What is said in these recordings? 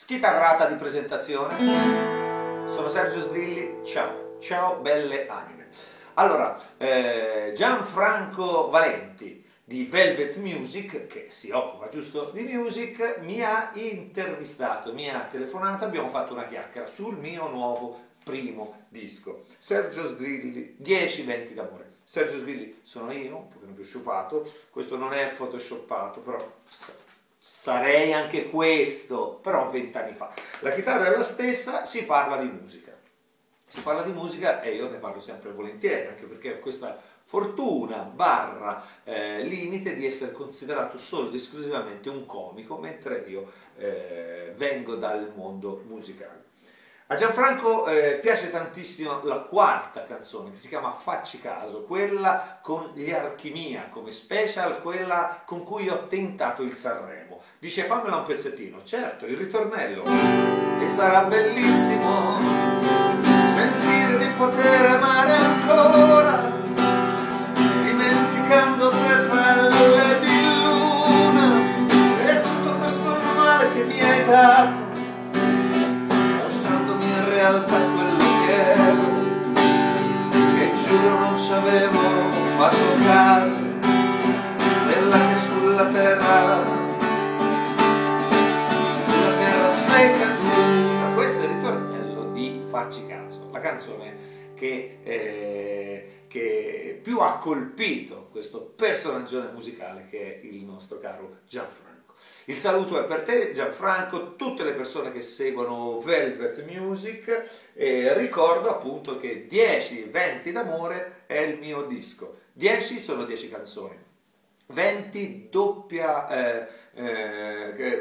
schitarrata di presentazione. Sono Sergio Sgrilli, ciao, ciao belle anime. Allora, Gianfranco Valenti di Velvet Music, che si occupa giusto di music, mi ha intervistato, mi ha telefonato, abbiamo fatto una chiacchiera sul mio nuovo primo disco, Sergio Sgrilli, 10 venti d'amore. Sergio Sgrilli sono io, un pochino più sciupato, questo non è photoshoppato, però sarei anche questo, però 20 anni fa. La chitarra è la stessa, si parla di musica. Si parla di musica e io ne parlo sempre volentieri, anche perché ho questa fortuna barra limite di essere considerato solo ed esclusivamente un comico, mentre io vengo dal mondo musicale. A Gianfranco piace tantissimo la quarta canzone, che si chiama Facci caso, quella con gli Archimia come special, quella con cui ho tentato il Sanremo. Dice fammela un pezzettino, certo, il ritornello. E sarà bellissimo sentire di poter amare ancora, dimenticando tre pelle di luna e tutto questo male che mi hai dato, realtà quello che ero, e giuro non ci avevo fatto caso della che sulla terra sei caduta. Questo è il ritornello di Facci caso, la canzone che più ha colpito questo personaggio musicale che è il nostro caro Gianfranco. Il saluto è per te Gianfranco, tutte le persone che seguono Velvet Music, e ricordo appunto che 10 venti d'amore è il mio disco. 10 sono 10 canzoni, 20 doppia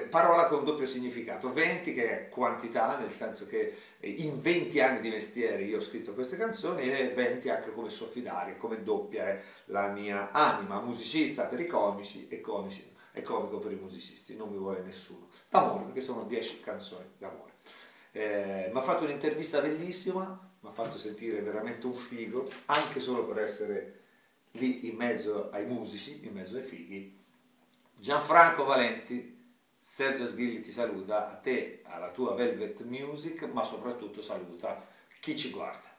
parola con doppio significato, 20 che è quantità, nel senso che in 20 anni di mestiere io ho scritto queste canzoni, e 20 anche come soffidario, come doppia è la mia anima, musicista per i comici e comico per i musicisti, non mi vuole nessuno. D'amore, perché sono 10 canzoni d'amore. Mi ha fatto un'intervista bellissima, mi ha fatto sentire veramente un figo, anche solo per essere lì in mezzo ai musici, in mezzo ai fighi. Gianfranco Valenti, Sergio Sgrilli ti saluta, a te, alla tua Velvet Music, ma soprattutto saluta chi ci guarda.